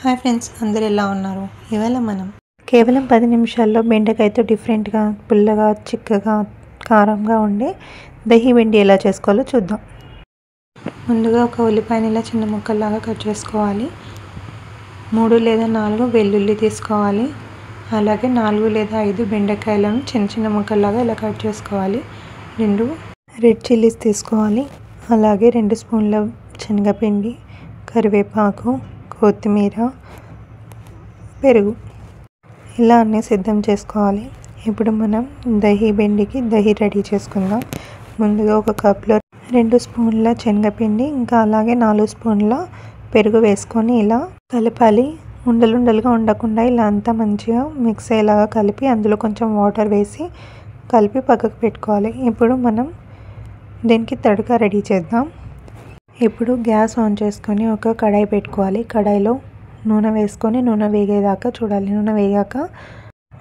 Hi friends, అందరు ఎలా ఉన్నారు? ఇవాళ మనం కేవలం 10 నిమిషాల్లో బెండకాయతో డిఫరెంట్గా, పుల్లగా, చిక్కగా, కారంగా ఉండే దహి బెండి ఎలా చేసుకోవాలో చూద్దాం. ముందుగా ఒక ఉల్లిపాయని ఇలా చిన్న ముక్కల్లాగా కట్ చేసుకోవాలి. 3 లేదా 4 వెల్లుల్లి తీసుకోవాలి. అలాగే 4 లేదా 5 బెండకాయలను చిన్న చిన్న ముక్కల్లాగా ఇలా కట్ చేసుకోవాలి. 2 రెడ్ చిల్లీస్ తీసుకోవాలి. అలాగే 2 స్పూన్ల శనగపిండి, కరివేపాకు, కొత్తిమీర, పెరుగు ఇలా అన్నీ సిద్ధం చేసుకోవాలి. ఇప్పుడు మనం దహి బెండికి దహి రెడీ చేసుకుందాం. ముందుగా ఒక కప్లో 2 స్పూన్ల శనగపిండి, ఇంకా అలాగే 4 స్పూన్ల పెరుగు వేసుకొని ఇలా కలపాలి. ఉండలుండలుగా ఉండకుండా ఇలా అంతా మంచిగా మిక్స్ అయ్యేలాగా కలిపి అందులో కొంచెం వాటర్ వేసి కలిపి పక్కకు పెట్టుకోవాలి. ఇప్పుడు మనం దీనికి తడక రెడీ చేద్దాం. ఇప్పుడు గ్యాస్ ఆన్ చేసుకొని ఒక కడాయి పెట్టుకోవాలి. కడాయిలో నూనె వేసుకొని నూనె వేగేదాకా చూడాలి. నూనె వేగాక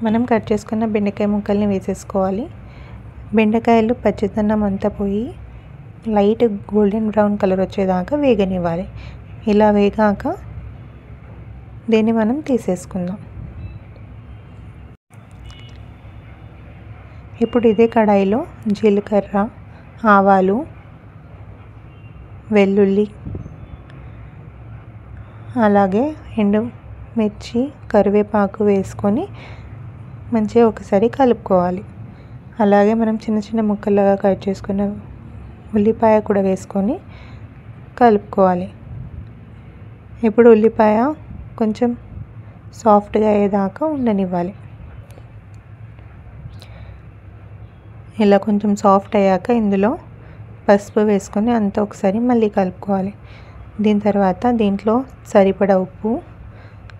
మనం కట్ చేసుకున్న బెండకాయ ముక్కల్ని వేసేసుకోవాలి. బెండకాయలు పచ్చిదన్నం అంతా పోయి లైట్ గోల్డెన్ బ్రౌన్ కలర్ వచ్చేదాకా వేగనివ్వాలి. ఇలా వేగాక దీన్ని మనం తీసేసుకుందాం. ఇప్పుడు ఇదే కడాయిలో జీలకర్ర, ఆవాలు, వెల్లుల్లి, అలాగే ఎండుమిర్చి, కరివేపాకు వేసుకొని మంచిగా ఒకసారి కలుపుకోవాలి. అలాగే మనం చిన్న చిన్న ముక్కలుగా కట్ చేసుకున్న ఉల్లిపాయ కూడా వేసుకొని కలుపుకోవాలి. ఇప్పుడు ఉల్లిపాయ కొంచెం సాఫ్ట్గా అయ్యేదాకా ఉండనివ్వాలి. ఇలా కొంచెం సాఫ్ట్ అయ్యాక ఇందులో పసుపు వేసుకొని అంతా ఒకసారి మళ్ళీ కలుపుకోవాలి. దీని తర్వాత దీంట్లో సరిపడా ఉప్పు,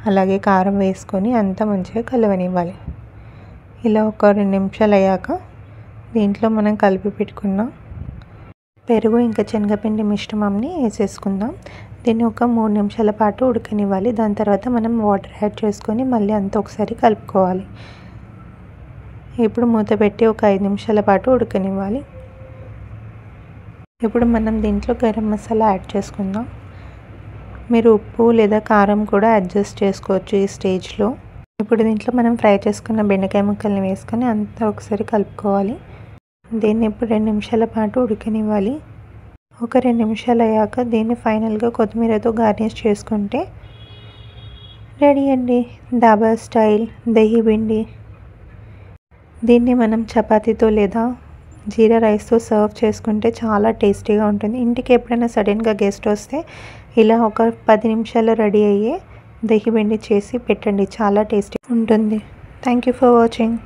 అలాగే కారం వేసుకొని అంతా మంచిగా కలవనివ్వాలి. ఇలా ఒక 2 నిమిషాలు అయ్యాక దీంట్లో మనం కలిపి పెట్టుకున్న పెరుగు ఇంకా శనగపిండి మిశ్రమంని వేసేసుకుందాం. దీన్ని ఒక 3 నిమిషాల పాటు ఉడకనివ్వాలి. దాని తర్వాత మనం వాటర్ యాడ్ చేసుకొని మళ్ళీ అంతా ఒకసారి కలుపుకోవాలి. ఇప్పుడు మూత పెట్టి ఒక 5 నిమిషాల పాటు ఉడకనివ్వాలి. ఇప్పుడు మనం దీంట్లో గరం మసాలా యాడ్ చేసుకుందాం. మీరు ఉప్పు లేదా కారం కూడా అడ్జస్ట్ చేసుకోవచ్చు ఈ స్టేజ్లో. ఇప్పుడు దీంట్లో మనం ఫ్రై చేసుకున్న బెండకాయ ముక్కల్ని వేసుకొని అంతా ఒకసారి కలుపుకోవాలి. దీన్ని ఇప్పుడు 2 నిమిషాల పాటు ఉడకనివ్వాలి. ఒక 2 నిమిషాలు అయ్యాక దీన్ని ఫైనల్గా కొత్తిమీరతో గార్నిష్ చేసుకుంటే రెడీ అండి, డాబా స్టైల్ దహి బెండి. దీన్ని మనం చపాతీతో లేదా జీరా రైస్తో సర్వ్ చేసుకుంటే చాలా టేస్టీగా ఉంటుంది. ఇంటికి ఎప్పుడైనా సడన్గా గెస్ట్ వస్తే ఇలా ఒక 10 నిమిషాల్లో రెడీ అయ్యే దహి బెండి చేసి పెట్టండి, చాలా టేస్టీ ఉంటుంది. Thank you for watching.